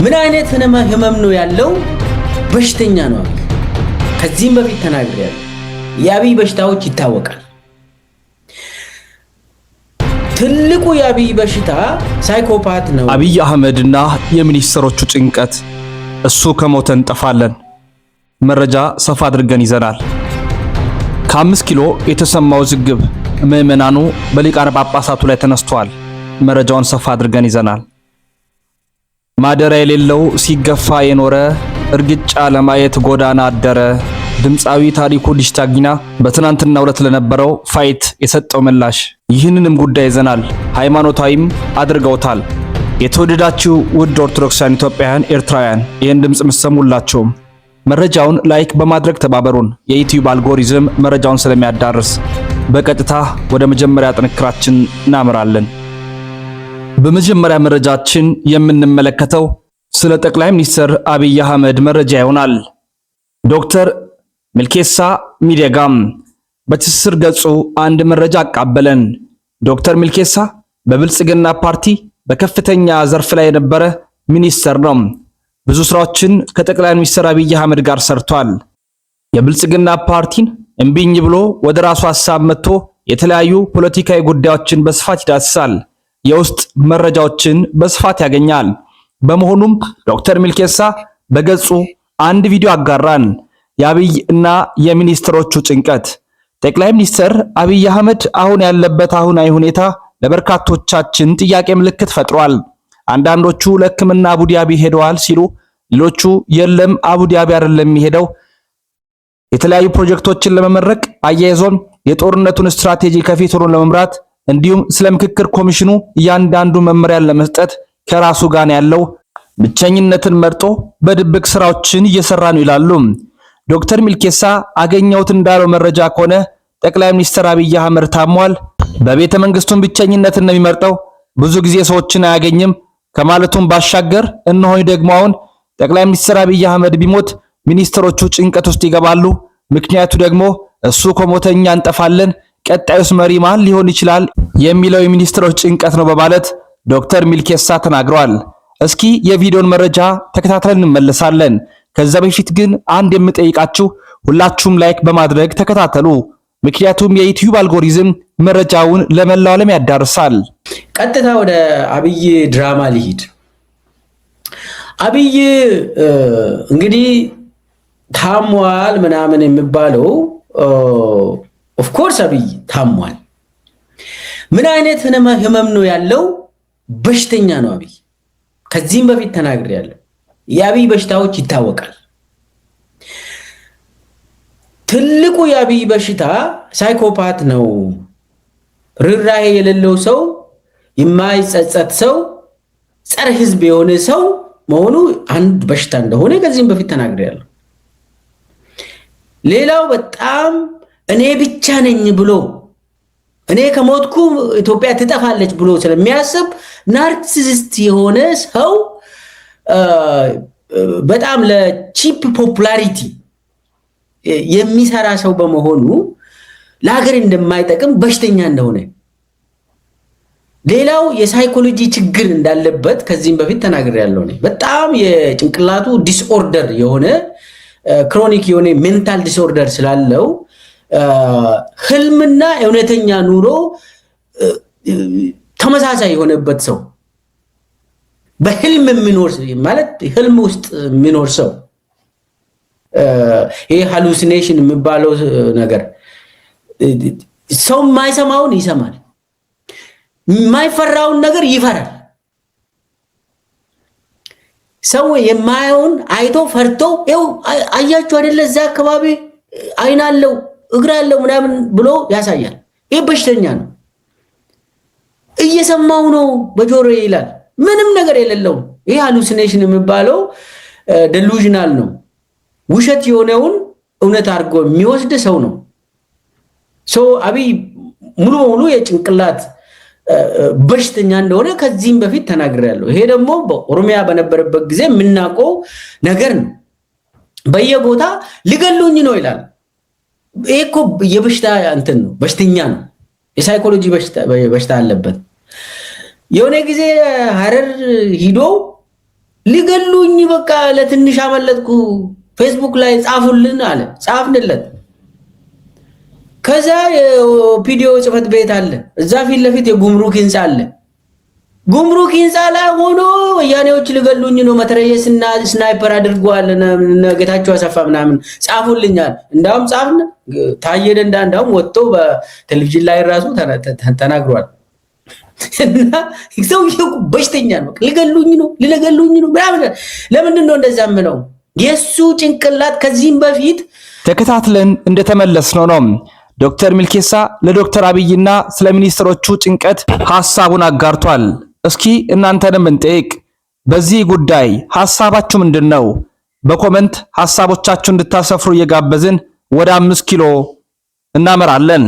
ምን አይነት ህመም ነው ያለው? በሽተኛ ነው። ከዚህም በፊት ተናግሬያለሁ። የአብይ በሽታዎች ይታወቃል። ትልቁ የአብይ በሽታ ሳይኮፓት ነው። አብይ አህመድና የሚኒስትሮቹ ጭንቀት፣ እሱ ከሞተ እንጠፋለን። መረጃ ሰፋ አድርገን ይዘናል። ከ5 ኪሎ የተሰማው ዝግብ ምዕመናኑ በሊቃነ ጳጳሳቱ ላይ ተነስቷል። መረጃውን ሰፋ አድርገን ይዘናል። ማደሪያ የሌለው ሲገፋ የኖረ እርግጫ ለማየት ጎዳና አደረ። ድምፃዊ ታሪኩ ዲሽታጊና በትናንትናው ዕለት ለነበረው ፋይት የሰጠው ምላሽ፣ ይህንንም ጉዳይ ይዘናል። ሃይማኖታዊም አድርገውታል። የተወደዳችሁ ውድ ኦርቶዶክሳውያን ኢትዮጵያውያን፣ ኤርትራውያን ይህን ድምፅ ምሰሙላችሁም መረጃውን ላይክ በማድረግ ተባበሩን። የዩቲዩብ አልጎሪዝም መረጃውን ስለሚያዳርስ በቀጥታ ወደ መጀመሪያ ጥንክራችን እናመራለን። በመጀመሪያ መረጃችን የምንመለከተው ስለ ጠቅላይ ሚኒስትር አብይ አህመድ መረጃ ይሆናል። ዶክተር ሚልኬሳ ሚደጋም በትስስር ገጹ አንድ መረጃ አቃበለን። ዶክተር ሚልኬሳ በብልጽግና ፓርቲ በከፍተኛ ዘርፍ ላይ የነበረ ሚኒስተር ነው። ብዙ ስራዎችን ከጠቅላይ ሚኒስትር አብይ አህመድ ጋር ሰርቷል። የብልጽግና ፓርቲን እምቢኝ ብሎ ወደ ራሱ ሐሳብ መጥቶ የተለያዩ ፖለቲካዊ ጉዳዮችን በስፋት ይዳስሳል። የውስጥ መረጃዎችን በስፋት ያገኛል። በመሆኑም ዶክተር ሚልኬሳ በገጹ አንድ ቪዲዮ አጋራን። የአብይ እና የሚኒስትሮቹ ጭንቀት። ጠቅላይ ሚኒስትር አብይ አህመድ አሁን ያለበት አሁናዊ ሁኔታ ለበርካቶቻችን ጥያቄ ምልክት ፈጥሯል። አንዳንዶቹ ለሕክምና አቡዳቢ ሄደዋል ሲሉ፣ ሌሎቹ የለም አቡዳቢ አይደለም የሚሄደው የተለያዩ ፕሮጀክቶችን ለመመረቅ አያይዞን የጦርነቱን ስትራቴጂ ከፊት ሆኖ ለመምራት እንዲሁም ስለ ምክክር ኮሚሽኑ እያንዳንዱ መመሪያን ለመስጠት ከራሱ ጋር ያለው ብቸኝነትን መርጦ በድብቅ ስራዎችን እየሰራ ነው ይላሉ። ዶክተር ሚልኬሳ አገኘሁት እንዳለው መረጃ ከሆነ ጠቅላይ ሚኒስትር አብይ አህመድ ታሟል። በቤተ መንግስቱን ብቸኝነትን ነው የሚመርጠው። ብዙ ጊዜ ሰዎችን አያገኝም ከማለቱም ባሻገር እነሆኝ ደግሞ አሁን ጠቅላይ ሚኒስትር አብይ አህመድ ቢሞት ሚኒስትሮቹ ጭንቀት ውስጥ ይገባሉ። ምክንያቱ ደግሞ እሱ ከሞተኛ እንጠፋለን፣ ቀጣዩስ መሪ ማን ሊሆን ይችላል የሚለው የሚኒስትሮች ጭንቀት ነው በማለት ዶክተር ሚልኬሳ ተናግረዋል። እስኪ የቪዲዮን መረጃ ተከታትለን እንመለሳለን። ከዛ በፊት ግን አንድ የምጠይቃችሁ ሁላችሁም ላይክ በማድረግ ተከታተሉ። ምክንያቱም የዩቲዩብ አልጎሪዝም መረጃውን ለመላው ዓለም ያዳርሳል። ቀጥታ ወደ አብይ ድራማ ሊሂድ። አብይ እንግዲህ ታሟል ምናምን የሚባለው ኦፍኮርስ አብይ ታሟል። ምን አይነት ህመም ነው ያለው? በሽተኛ ነው አብይ። ከዚህም በፊት ተናግሬያለሁ። የአብይ በሽታዎች ይታወቃል። ትልቁ የአብይ በሽታ ሳይኮፓት ነው። ርህራሄ የሌለው ሰው፣ የማይጸጸት ሰው፣ ጸረ ህዝብ የሆነ ሰው መሆኑ አንድ በሽታ እንደሆነ ከዚህም በፊት ተናግሬያለሁ። ሌላው በጣም እኔ ብቻ ነኝ ብሎ እኔ ከሞትኩ ኢትዮጵያ ትጠፋለች ብሎ ስለሚያስብ ናርሲሲስት የሆነ ሰው በጣም ለቺፕ ፖፑላሪቲ የሚሰራ ሰው በመሆኑ ለሀገር እንደማይጠቅም በሽተኛ እንደሆነ፣ ሌላው የሳይኮሎጂ ችግር እንዳለበት ከዚህም በፊት ተናግሬያለሁ። በጣም የጭንቅላቱ ዲስኦርደር የሆነ ክሮኒክ የሆነ ሜንታል ዲስኦርደር ስላለው ህልምና እውነተኛ ኑሮ ተመሳሳይ የሆነበት ሰው፣ በህልም የሚኖር ማለት ህልም ውስጥ የሚኖር ሰው፣ ይሄ ሃሉሲኔሽን የሚባለው ነገር ሰው የማይሰማውን ይሰማል፣ የማይፈራውን ነገር ይፈራል። ሰው የማየውን አይቶ ፈርቶ ይኸው አያችሁ አይደለ እዛ አካባቢ አይን አለው እግር አለው ምናምን ብሎ ያሳያል። ይሄ በሽተኛ ነው። እየሰማው ነው በጆሮዬ ይላል። ምንም ነገር የሌለው ይሄ ሃሉሲኔሽን የሚባለው ዴሉዥናል ነው። ውሸት የሆነውን እውነት አድርጎ የሚወስድ ሰው ነው። አብይ ሙሉ በሙሉ የጭንቅላት በሽተኛ እንደሆነ ከዚህም በፊት ተናግሬያለሁ። ይሄ ደግሞ በኦሮሚያ በነበረበት ጊዜ የምናውቀው ነገር ነው። በየቦታ ሊገሉኝ ነው ይላል። ይሄ እኮ የበሽታ እንትን ነው፣ በሽተኛ ነው። የሳይኮሎጂ በሽታ አለበት። የሆነ ጊዜ ሐረር ሂዶ ሊገሉኝ በቃ ለትንሽ አመለጥኩ ፌስቡክ ላይ ጻፉልን አለ። ጻፍንለት። ከዛ የፒዲዮ ጽህፈት ቤት አለ እዛ ፊት ለፊት የጉምሩክ ህንጻ አለ። ጉምሩክ ህንጻ ላይ ሆኖ ወያኔዎች ሊገሉኝ ነው መትረየስና ስናይፐር አድርጓል ጌታቸው አሰፋ ምናምን ጻፉልኛል። እንዳውም ጻፍን ታየ ደንዳ እንዳውም ወጥቶ በቴሌቪዥን ላይ ራሱ ተናግሯል። እና ሰውዬው በሽተኛ ነው። ሊገሉኝ ነው ምናምን። ለምንድን ነው እንደዛ ምነው? የሱ ጭንቅላት ከዚህም በፊት ተከታትለን እንደተመለስነው ነው ዶክተር ሚልኬሳ ለዶክተር አብይና ስለ ሚኒስትሮቹ ጭንቀት ሐሳቡን አጋርቷል። እስኪ እናንተንም እንጠይቅ። በዚህ ጉዳይ ሐሳባችሁ ምንድነው? በኮመንት ሐሳቦቻችሁን እንድታሰፍሩ እየጋበዝን ወደ 5 ኪሎ እናመራለን።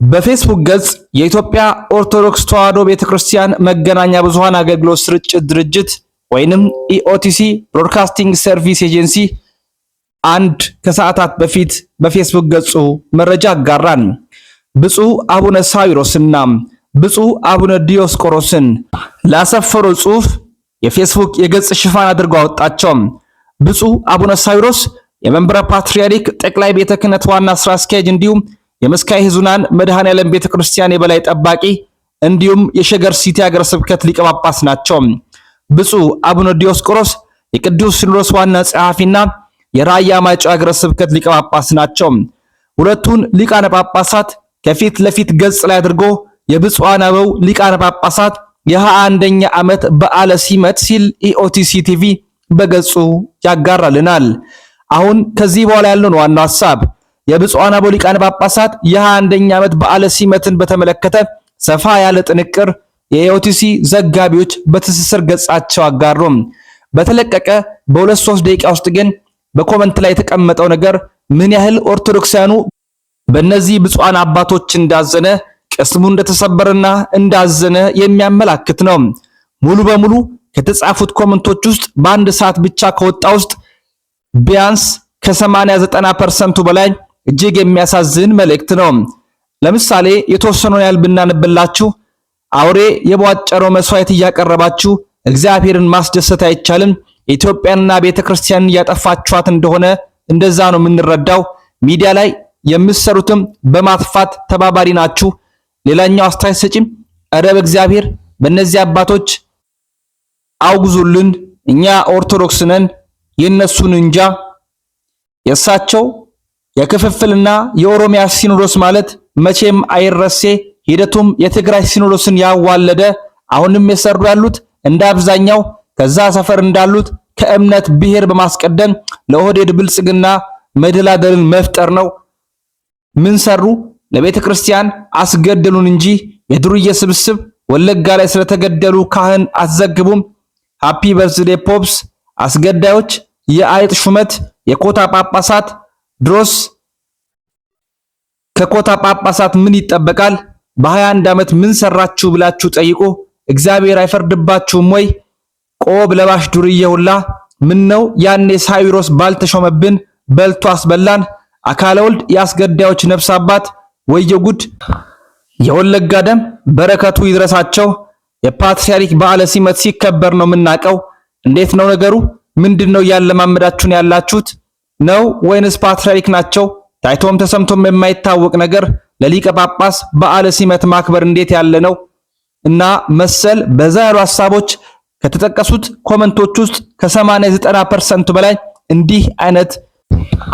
በፌስቡክ ገጽ የኢትዮጵያ ኦርቶዶክስ ተዋሕዶ ቤተክርስቲያን መገናኛ ብዙሃን አገልግሎት ስርጭት ድርጅት ወይንም ኢኦቲሲ ብሮድካስቲንግ ሰርቪስ ኤጀንሲ አንድ ከሰዓታት በፊት በፌስቡክ ገጹ መረጃ አጋራን። ብፁዕ አቡነ ሳዊሮስና ብፁዕ አቡነ ዲዮስቆሮስን ላሰፈረው ጽሑፍ የፌስቡክ የገጽ ሽፋን አድርገው አወጣቸው። ብፁዕ አቡነ ሳዊሮስ የመንበረ ፓትርያርክ ጠቅላይ ቤተ ክህነት ዋና ስራ አስኪያጅ እንዲሁም የመስካየ ኅዙናን መድኃኔዓለም ቤተክርስቲያን የበላይ ጠባቂ እንዲሁም የሸገር ሲቲ ሀገረ ስብከት ሊቀ ጳጳስ ናቸው። ብፁዕ አቡነ ዲዮስቆሮስ የቅዱስ ሲኖዶስ ዋና ጸሐፊና የራያ ማይጨው ሀገረ ስብከት ሊቀ ጳጳስ ናቸው። ሁለቱን ሊቃነ ጳጳሳት ከፊት ለፊት ገጽ ላይ አድርጎ የብፁዓን አበው ሊቃነ ጳጳሳት የ21ኛ ዓመት በዓለ ሲመት ሲል ኢኦቲሲ ቲቪ በገጹ ያጋራልናል። አሁን ከዚህ በኋላ ያለውን ዋናው ሐሳብ የብፁዓን አበው ሊቃነ ጳጳሳት የ21ኛ ዓመት በዓለ ሲመትን በተመለከተ ሰፋ ያለ ጥንቅር የኢኦቲሲ ዘጋቢዎች በትስስር ገጻቸው አጋሩም። በተለቀቀ በ2-3 ደቂቃ ውስጥ ግን በኮመንት ላይ የተቀመጠው ነገር ምን ያህል ኦርቶዶክሳውያኑ በእነዚህ ብፁዓን አባቶች እንዳዘነ ቅስሙ እንደተሰበረና እንዳዘነ የሚያመላክት ነው። ሙሉ በሙሉ ከተጻፉት ኮመንቶች ውስጥ በአንድ ሰዓት ብቻ ከወጣ ውስጥ ቢያንስ ከ80-90% በላይ እጅግ የሚያሳዝን መልእክት ነው። ለምሳሌ የተወሰነውን ያህል ብናነብላችሁ አውሬ የቧጨረው መስዋዕት እያቀረባችሁ እግዚአብሔርን ማስደሰት አይቻልም። ኢትዮጵያንና ቤተክርስቲያንን እያጠፋችኋት እንደሆነ እንደዛ ነው የምንረዳው። ሚዲያ ላይ የምትሰሩትም በማጥፋት ተባባሪ ናችሁ። ሌላኛው አስተያየት ሰጪም ኧረ በእግዚአብሔር በእነዚህ አባቶች አውግዙልን፣ እኛ ኦርቶዶክስ ነን፣ የነሱን እንጃ። የእሳቸው የክፍፍልና የኦሮሚያ ሲኖዶስ ማለት መቼም አይረሴ ሂደቱም የትግራይ ሲኖዶስን ያዋለደ አሁንም የሰሩ ያሉት እንደ አብዛኛው ከዛ ሰፈር እንዳሉት ከእምነት ብሔር በማስቀደም ለኦህዴድ ብልጽግና መደላደልን መፍጠር ነው። ምን ሰሩ? ለቤተ ክርስቲያን አስገደሉን እንጂ የዱርዬ ስብስብ ወለጋ ላይ ስለተገደሉ ካህን አትዘግቡም። ሃፒ በርዝዴ ፖፕስ። አስገዳዮች የአይጥ ሹመት የኮታ ጳጳሳት ድሮስ ከኮታ ጳጳሳት ምን ይጠበቃል? በ21 ዓመት ምን ሰራችሁ ብላችሁ ጠይቁ። እግዚአብሔር አይፈርድባችሁም ወይ? ቆብ ለባሽ ዱርዬ ሁላ ምን ነው ያኔ ሳዊሮስ ባልተሾመብን በልቶ አስበላን። አካለ ወልድ የአስገዳዮች ነፍስ አባት ወየው ጉድ። የወለጋ ደም በረከቱ ይድረሳቸው። የፓትርያርክ በዓለ ሲመት ሲከበር ነው የምናውቀው። እንዴት ነው ነገሩ? ምንድነው ያለማመዳችሁን ያላችሁት ነው ወይንስ ፓትርያርክ ናቸው? ታይቶም ተሰምቶም የማይታወቅ ነገር ለሊቀ ጳጳስ በዓለ ሲመት ማክበር እንዴት ያለ ነው? እና መሰል በዛ ያሉ ሐሳቦች ከተጠቀሱት ኮመንቶች ውስጥ ከ80-90% በላይ እንዲህ አይነት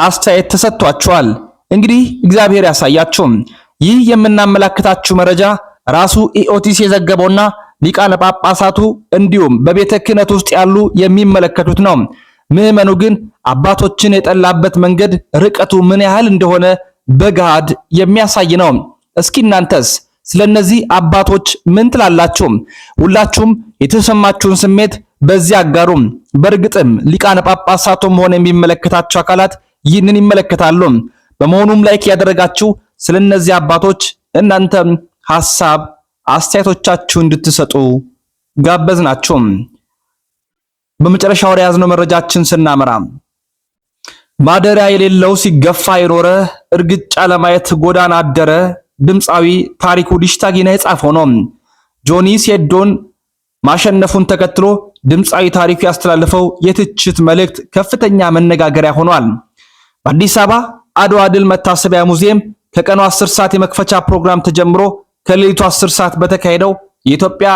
አስተያየት ተሰጥቷቸዋል። እንግዲህ እግዚአብሔር ያሳያችሁ። ይህ የምናመላክታችሁ መረጃ ራሱ ኢኦቲሲ የዘገበውና ሊቃነ ጳጳሳቱ እንዲሁም በቤተ ክህነት ውስጥ ያሉ የሚመለከቱት ነው። ምዕመኑ ግን አባቶችን የጠላበት መንገድ ርቀቱ ምን ያህል እንደሆነ በጋድ የሚያሳይ ነው። እስኪ እናንተስ ስለነዚህ አባቶች ምን ትላላችሁ? ሁላችሁም የተሰማችሁን ስሜት በዚህ አጋሩም። በእርግጥም ሊቃነ ጳጳሳቱም ሆነ የሚመለከታቸው አካላት ይህንን ይመለከታሉ። በመሆኑም ላይክ ያደረጋችሁ ስለነዚህ አባቶች እናንተም ሐሳብ አስተያየቶቻችሁ እንድትሰጡ ጋበዝናችሁ። በመጨረሻ ወደ ያዝነው መረጃችን ስናመራ ማደሪያ የሌለው ሲገፋ የኖረ እርግጫ ለማየት ጎዳና አደረ ድምፃዊ ታሪኩ ዲሽታጊና የጻፈው ነው። ጆኒ ሴዶን ማሸነፉን ተከትሎ ድምጻዊ ታሪኩ ያስተላለፈው የትችት መልእክት ከፍተኛ መነጋገሪያ ሆኗል። በአዲስ አበባ አድዋ ድል መታሰቢያ ሙዚየም ከቀኑ 10 ሰዓት የመክፈቻ ፕሮግራም ተጀምሮ ከሌሊቱ 10 ሰዓት በተካሄደው የኢትዮጵያ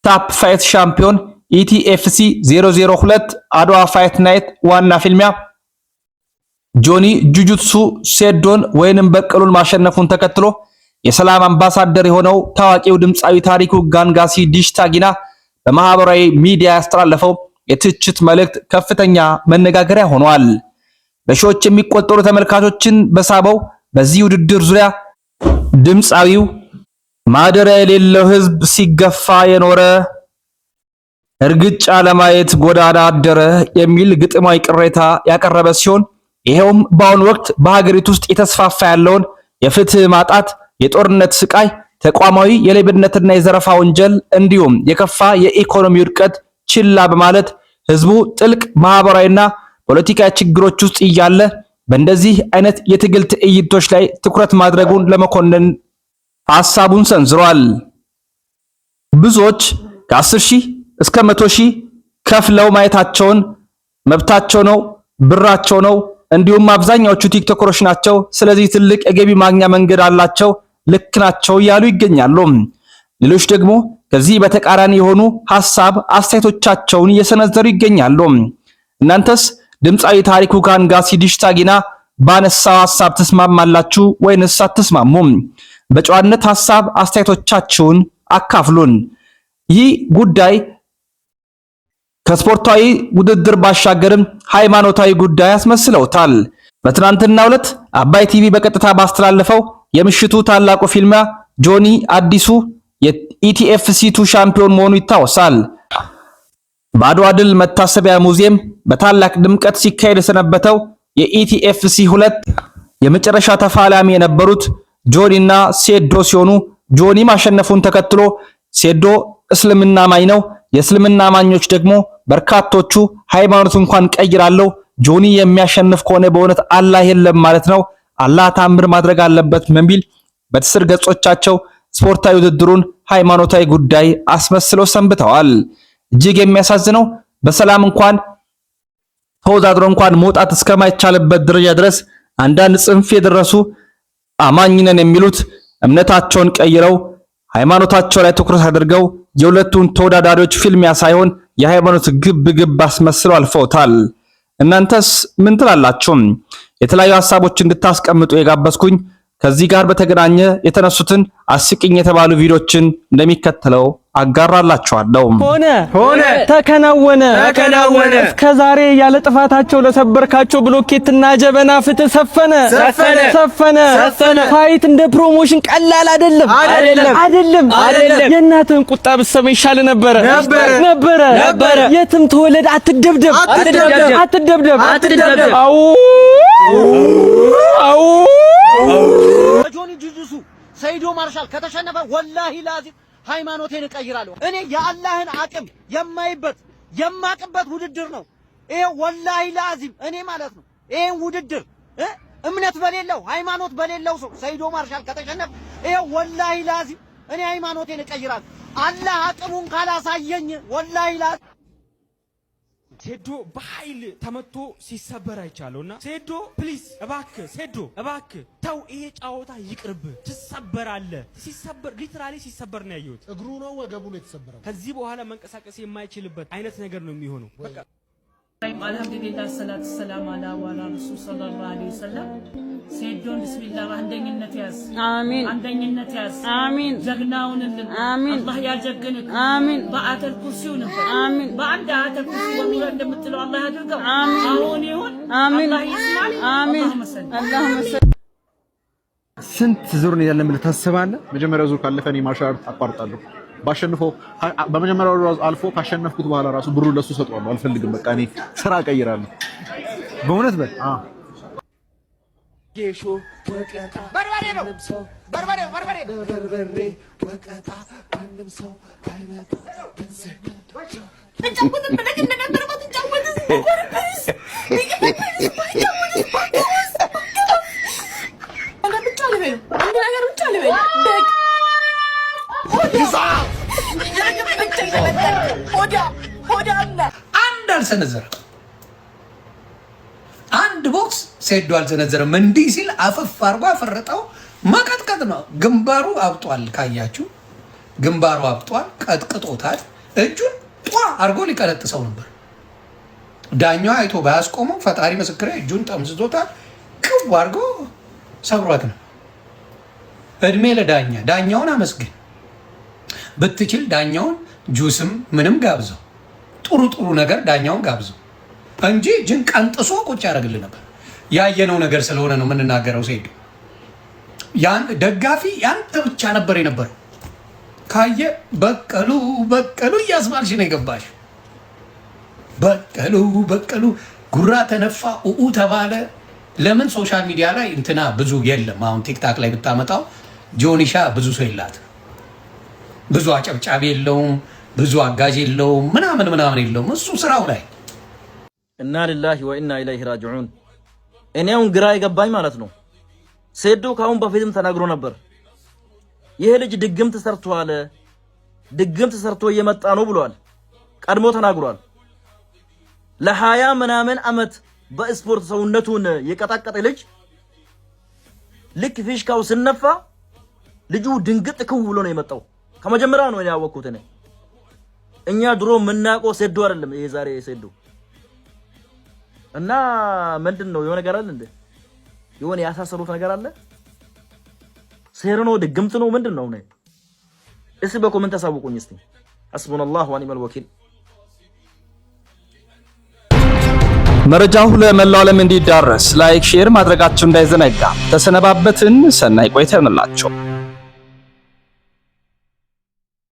ታፕ ፋይት ሻምፒዮን ኢቲኤፍሲ 002 አድዋ ፋይት ናይት ዋና ፊልሚያ ጆኒ ጁጁትሱ ሴዶን ወይንም በቀሉን ማሸነፉን ተከትሎ የሰላም አምባሳደር የሆነው ታዋቂው ድምጻዊ ታሪኩ ጋንጋሲ ዲሽታጊና በማህበራዊ ሚዲያ ያስተላለፈው የትችት መልእክት ከፍተኛ መነጋገሪያ ሆኗል። በሺዎች የሚቆጠሩ ተመልካቾችን በሳበው በዚህ ውድድር ዙሪያ ድምጻዊው ማደሪያ የሌለው ህዝብ ሲገፋ የኖረ እርግጫ ለማየት ጎዳና አደረ የሚል ግጥማዊ ቅሬታ ያቀረበ ሲሆን ይሄውም በአሁኑ ወቅት በሀገሪቱ ውስጥ የተስፋፋ ያለውን የፍትህ ማጣት፣ የጦርነት ስቃይ፣ ተቋማዊ የሌብነትና የዘረፋ ወንጀል እንዲሁም የከፋ የኢኮኖሚ ውድቀት ችላ በማለት ህዝቡ ጥልቅ ማህበራዊና ፖለቲካዊ ችግሮች ውስጥ እያለ በእንደዚህ አይነት የትግል ትዕይንቶች ላይ ትኩረት ማድረጉን ለመኮነን ሐሳቡን ሰንዝሯል። ብዙዎች ከ10,000 እስከ 100,000 ከፍለው ማየታቸውን መብታቸው ነው፣ ብራቸው ነው፣ እንዲሁም አብዛኛዎቹ ቲክቶከሮች ናቸው፣ ስለዚህ ትልቅ የገቢ ማግኛ መንገድ አላቸው፣ ልክ ናቸው እያሉ ይገኛሉ። ሌሎች ደግሞ ከዚህ በተቃራኒ የሆኑ ሐሳብ አስተያየቶቻቸውን እየሰነዘሩ ይገኛሉ። እናንተስ ድምጻዊ ታሪኩ ጋንጋሲ ዲሽታጊና ባነሳው ሐሳብ ተስማማላችሁ ወይንስ አትስማሙም? በጨዋነት ሐሳብ አስተያየቶቻችሁን አካፍሉን። ይህ ጉዳይ ከስፖርታዊ ውድድር ባሻገርም ሃይማኖታዊ ጉዳይ አስመስለውታል። በትናንትናው ዕለት አባይ ቲቪ በቀጥታ ባስተላለፈው የምሽቱ ታላቁ ፊልሚያ ጆኒ አዲሱ የኢቲኤፍሲ 2 ሻምፒዮን መሆኑ ይታወሳል። በአድዋ ድል መታሰቢያ ሙዚየም በታላቅ ድምቀት ሲካሄድ የሰነበተው የኢቲኤፍሲ 2 የመጨረሻ ተፋላሚ የነበሩት ጆኒና ሴዶ ሲሆኑ ጆኒ ማሸነፉን ተከትሎ ሴዶ እስልምና አማኝ ነው። የእስልምና አማኞች ደግሞ በርካቶቹ ሃይማኖት እንኳን ቀይራለሁ ጆኒ የሚያሸንፍ ከሆነ በእውነት አላህ የለም ማለት ነው፣ አላህ ታምር ማድረግ አለበት በሚል በትስር ገጾቻቸው ስፖርታዊ ውድድሩን ሃይማኖታዊ ጉዳይ አስመስለው ሰንብተዋል። እጅግ የሚያሳዝነው በሰላም እንኳን ተወዳድሮ እንኳን መውጣት እስከማይቻልበት ደረጃ ድረስ አንዳንድ ጽንፍ የደረሱ አማኝነን የሚሉት እምነታቸውን ቀይረው ሃይማኖታቸው ላይ ትኩረት አድርገው የሁለቱን ተወዳዳሪዎች ፊልሚያ ሳይሆን የሃይማኖት ግብ አስመስለው አልፈውታል። እናንተስ ምን ትላላችሁ? የተለያዩ ሐሳቦች እንድታስቀምጡ የጋበዝኩኝ ከዚህ ጋር በተገናኘ የተነሱትን አስቂኝ የተባሉ ቪዲዮችን እንደሚከተለው አጋራላችኋለሁ። ሆነ ተከናወነ እስከዛሬ ያለ ጥፋታቸው ለሰበርካቸው ብሎኬትና ጀበና ፍትህ ሰፈነ። ፋይት እንደ ፕሮሞሽን ቀላል አይደለም። የእናትህን ቁጣ ብትሰማ ይሻል ነበረ። የትም ተወለድ አትደብደብ። አው ጆኒ ጁጁሱ ሰይዶ ማርሻል ከተሸነፈ ወላሂ ላዚም ሃይማኖቴን እቀይራለሁ። እኔ የአላህን አቅም የማቅበት ውድድር ነው ይሄ። ወላሂ ላዚም እኔ ማለት ነው ይሄን ውድድር እምነት በሌለው ሃይማኖት በሌለው ሰው ሰይዶ ማርሻል ከተሸነፈ ይሄ ወላሂ ላዚም እኔ ሃይማኖቴን እቀይራለሁ። አላህ አቅሙን ካላሳየኝ ወላሂ ላዚም ሴዶ በኃይል ተመቶ ሲሰበር አይቻለውና ሴዶ ፕሊዝ እባክህ ተው፣ ይሄ ጫወታ ይቅርብ፣ ትሰበራለህ። ሲሰበር ሊትራሊ ሲሰበር ነው ያየሁት። እግሩ ነው ወገቡ ነው የተሰበረው። ከዚህ በኋላ መንቀሳቀስ የማይችልበት አይነት ነገር ነው የሚሆነው። በቃ አልሐምዱሊላህ ሰላቱ ሰላም አላ ወአላ ረሱል ሰለላሁ ዐለይሂ ወሰለም። ሴዶን ቢስሚላህ አንደኝነት ያዝ፣ አሚን። ጀግናውንልን አላህ ያጀግንክ፣ አሚን። በአተል ኩርሲው ነበር፣ አሚን። በአንድ አተል ኩርሲ ወሙራ እንደምትለው አላህ ያድርገው፣ አሁን ይሁን፣ አላህ ይስማል፣ አሚን። አላሁመ ሰል ስንት ዙር ነው ያለን ብለህ ታስባለህ? መጀመሪያው ዙር ካለፈ እኔ ማርሻል አርት አቋርጣለሁ። ባሸንፈው በመጀመሪያው ዙር አልፎ ካሸነፍኩት በኋላ ራሱ ብሩ ለሱ ሰጠዋለሁ። አልፈልግም፣ በቃ እኔ ስራ ቀይራለሁ። በእውነት በል ጌሾ ወቀጣ በርበሬ ነው በርበሬ ወቀጣ ማንም ሰው ካይመጣ አንድ ነገር ብቻ ልበል አንድ አልሰነዘረም። አንድ ቦክስ ሴዶ አልሰነዘረም። እንዲህ ሲል አፈፍ አርጎ አፈረጠው። መቀጥቀጥ ነው። ግንባሩ አብጧል። ካያችሁ ግንባሩ አብጧል። ቀጥቅጦታል። እጁን ጧ አርጎ ሊቀለጥሰው ነበር። ዳኛው አይቶ ባያስቆመው ፈጣሪ ምስክሬ እጁን ጠምዝዞታል። ቅው አርጎ ሰብሯት ነው። እድሜ ለዳኛ። ዳኛውን አመስግን። ብትችል ዳኛውን ጁስም ምንም ጋብዘው፣ ጥሩ ጥሩ ነገር ዳኛውን ጋብዘው እንጂ እጅን ቀንጥሶ ቁጭ ያደርግልህ ነበር። ያየነው ነገር ስለሆነ ነው የምንናገረው። ሴዶ ያን ደጋፊ ያንተ ብቻ ነበር የነበረው። ካየ በቀሉ በቀሉ እያስባልሽ ነው የገባሽ። በቀሉ በቀሉ ጉራ ተነፋ፣ ኡኡ ተባለ። ለምን ሶሻል ሚዲያ ላይ እንትና ብዙ የለም። አሁን ቲክታክ ላይ ብታመጣው ጆኒሻ ብዙ ሰው የላት፣ ብዙ አጨብጫቢ የለውም፣ ብዙ አጋዥ የለውም፣ ምናምን ምናምን የለውም። እሱ ስራው ላይ ኢና ሊላሂ ወኢና ኢለይሂ ራጂዑን። እኔውን ግራ የገባኝ ማለት ነው ሴዶ ካሁን በፊትም ተናግሮ ነበር። ይሄ ልጅ ድግምት ሰርቷል፣ ድግምት ሰርቶ እየመጣ ነው ብሏል። ቀድሞ ተናግሯል። ለ20 ምናምን አመት በስፖርት ሰውነቱን የቀጣቀጠ ልጅ ልክ ፊሽካው ስነፋ ልጁ ድንግጥ ክው ብሎ ነው የመጣው። ከመጀመሪያ ነው ያወቅኩት እኔ። እኛ ድሮ የምናውቀው ሴዶ አይደለም ይሄ ዛሬ ሴዶ። እና ምንድነው የሆነ ነገር አለ እንዴ? የሆነ ያሳሰሩት ነገር አለ? ሴር ነው ድግምት ነው ምንድነው ነው? እስኪ በኮሜንት አሳውቁኝ እስቲ። ሐስቡናላሁ ወኒዕመል ወኪል። መረጃው ለመላው ዓለም እንዲዳረስ ላይክ ሼር ማድረጋችሁ እንዳይዘነጋ። ተሰነባበትን። ሰናይ ቆይታ ይሁንላችሁ።